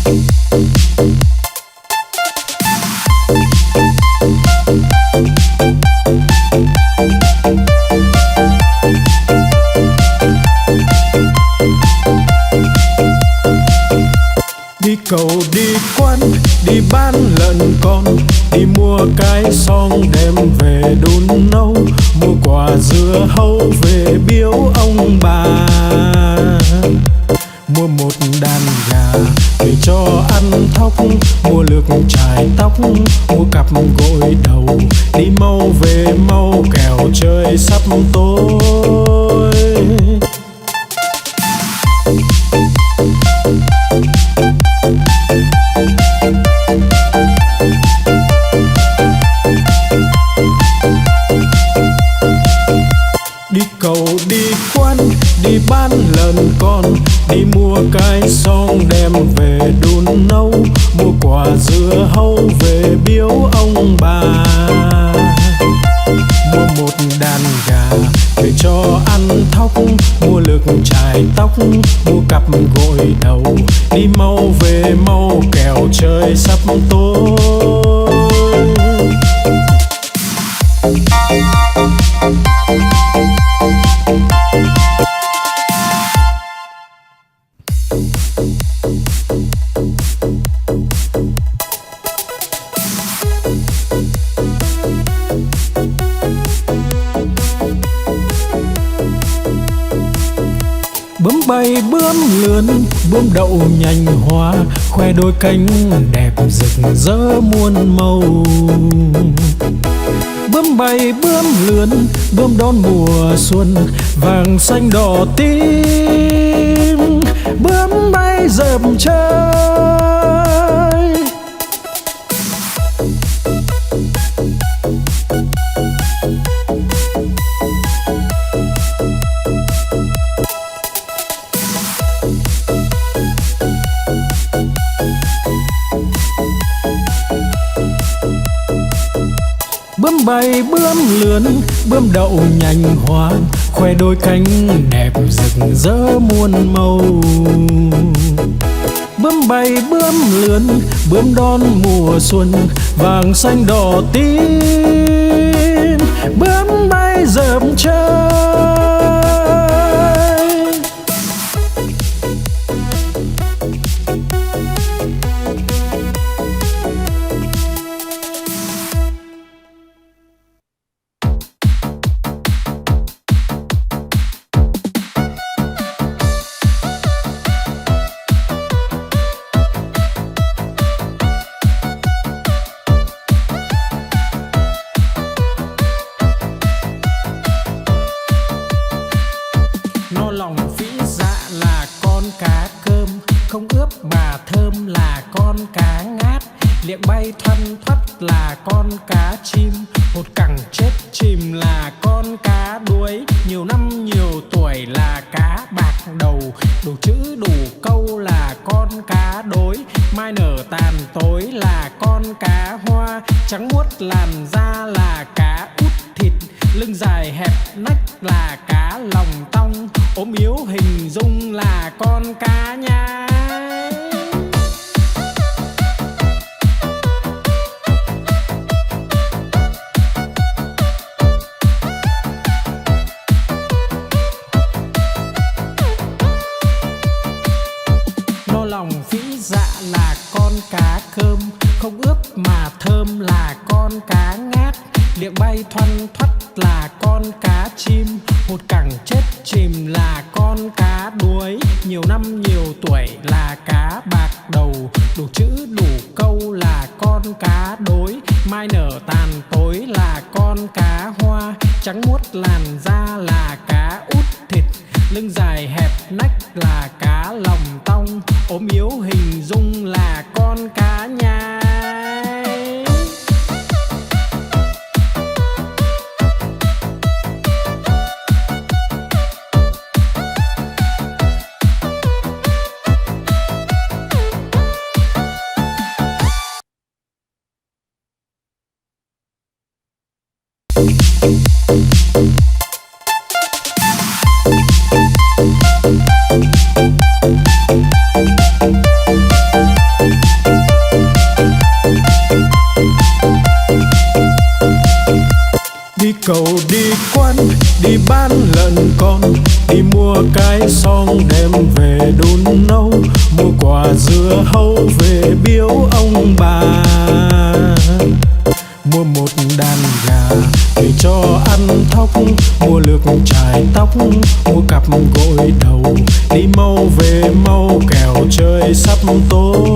Đi cầu đi quán, đi bán lợn con, đi mua cái xong đem về đun nấu, mua quả dưa hấu về biếu ông bà, mua một đàn gà về cho ăn thóc, mua lược chải tóc, mua cặp gội đầu, đi mau về mau kẻo trời sắp tối. Đi cầu đi quán, đi bán lợn con, đi mua cái xong đem về đun nấu, mua quả dưa hấu về biếu ông bà, mua một đàn gà về cho ăn thóc, mua lược chải tóc, mua cặp gội đầu, đi mau về mau kẻo trời sắp tối. Bướm bay bướm lượn, bướm đậu nhành hoa, khoe đôi cánh đẹp rực rỡ muôn màu. Bướm bay bướm lượn, bướm đón mùa xuân, vàng xanh đỏ tím, bướm bay dợp trời. Bướm bay bướm lượn, bướm đậu nhành hoa, khoe đôi cánh đẹp rực rỡ muôn màu. Bướm bay bướm lượn, bướm đón mùa xuân, vàng xanh đỏ tím, bướm bay dợp trời. No lòng phĩ dạ là con cá cơm, không ướp mà thơm là con cá ngát, liệng bay thoăn thoắt là con cá chim, hột cẳng chết chìm là con cá đuối, nhiều năm nhiều tuổi là cá bạc đầu, đủ chữ đủ câu là con cá đối, mai nở tàn tối là con cá hoa, trắng muốt làn da là cá út thịt, lưng dài hẹp nách là cá lòng tong, ốm yếu hình dung là con cá nhái. No lòng phĩ dạ là con cá cơm, không ướp mà thơm là con cá ngát, liệng bay thoăn thoắt là con cá chim, hột cẳng chết chìm là con cá đuối, nhiều năm nhiều tuổi là cá bạc đầu, đủ chữ đủ câu là con cá đối, mai nở tàn tối là con cá hoa, trắng muốt làn da là cá út thịt, lưng dài hẹp nách là cá lòng tong, ốm yếu hình dung là con cá nhái. cầu đi quán, đi bán lợn con, đi mua cái xong đem về đun nấu, mua quả dưa hấu về biếu ông bà, mua một đàn gà để cho ăn thóc, mua lược chải tóc, mua cặp gội đầu, đi mau về mau kẻo trời sắp tối.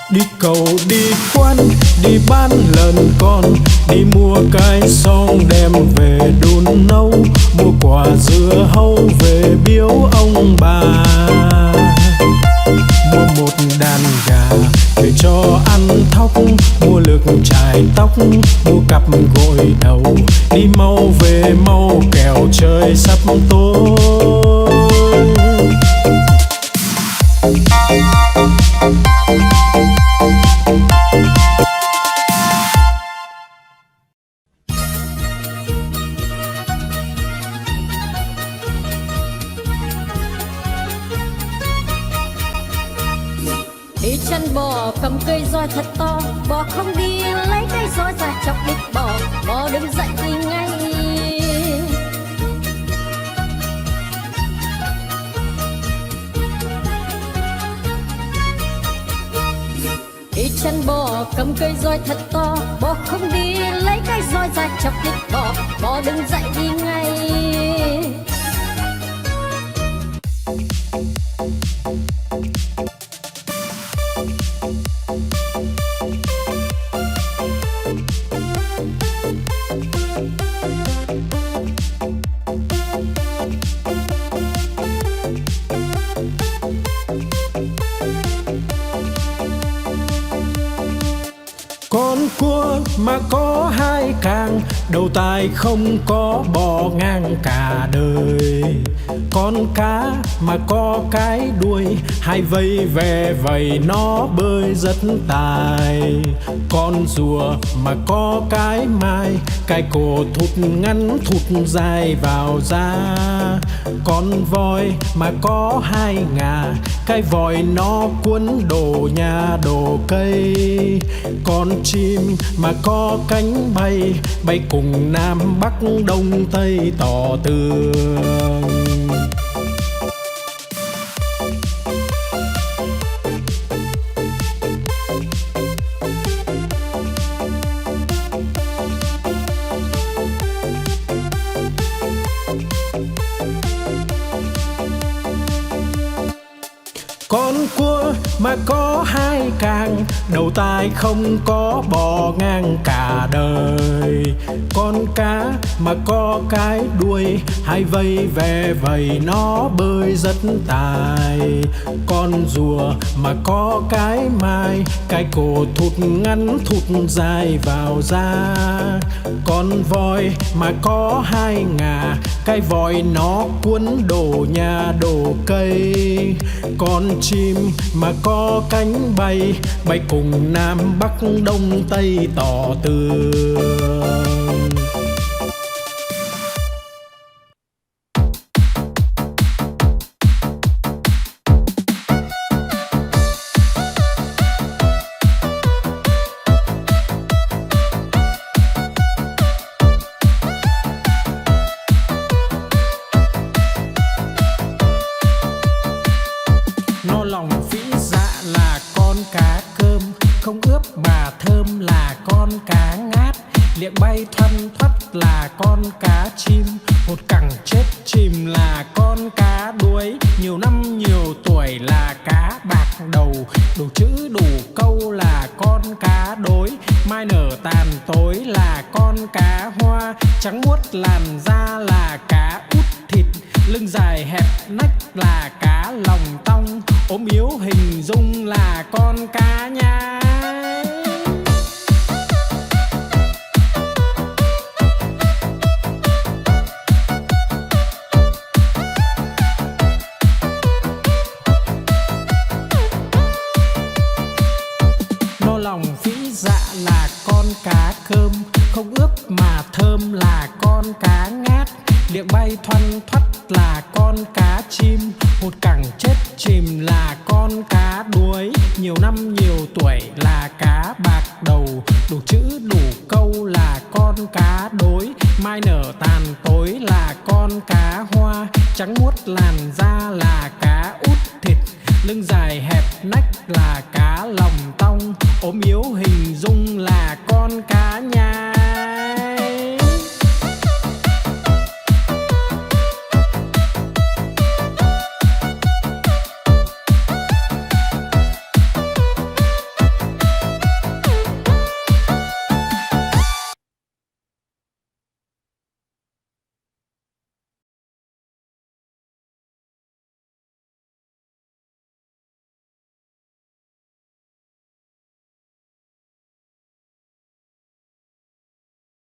Đi cầu đi quán, đi bán lợn con, đi mua cái xong đem về đun nấu, mua quả dưa hấu về biếu ông bà, mua một đàn gà để cho ăn thóc, mua lược chải tóc, mua cặp gội đầu, đi mau về mau kẻo trời sắp tối. Đi chăn bò cầm cây roi thật to, bò không đi lấy cây roi ra chọc đít bò, bò đứng dậy đi ngay. Đi chăn bò cầm cây roi thật to, bò không đi lấy cây roi ra chọc đít bò, bò đứng dậy đi ngay. Con cua mà có hai càng, đầu tai không có bò ngang cả đời. Con cá mà có cái đuôi, hai vây ve vầy nó bơi rất tài. Con rùa mà có cái mai, cái cổ thụt ngắn thụt dài vào da. Con voi mà có hai ngà, cái vòi nó cuốn đồ nhà đồ cây. Con chim mà có cánh bay, bay cùng Nam Bắc Đông Tây tỏ tường. Con cua mà có hai càng, đầu tai không có bò ngang cả đời. Con cá mà có cái đuôi, hai vây ve vầy nó bơi rất tài. Con rùa mà có cái mai, cái cổ thụt ngắn thụt dài vào da. Con voi mà có hai ngà, cái vòi nó cuốn đồ nhà đồ cây. Con chim mà có cánh bay, bay cùng Nam Bắc Đông Tây tỏ tường. No lòng phĩ dạ là con cá cơm, không ướp mà thơm là con cá ngát. Liệng bay thoăn thoắt là con cá chim, một cẳng chết chìm là con cá đuối. Nhiều năm nhiều tuổi là cá bạc đầu, đủ chữ đủ câu là con cá đối. Mai nở tàn tối là con cá hoa, trắng muốt làn da là cá út thịt. Lưng dài hẹp nách là cá lòng tong, ốm yếu hình dung là con cá nhái. No lòng phĩ dạ là con cá cơm, không ướp mà thơm là con cá ngát. liệng bay thoăn thoắt là con cá chim, hụt cẳng chết chìm là con cá đuối, nhiều năm nhiều tuổi là cá bạc đầu, đủ chữ đủ câu là con cá đối, mai nở tàn tối là con cá hoa, trắng muốt làn da là cá út thịt, lưng dài hẹp nách là cá lòng tong, ốm yếu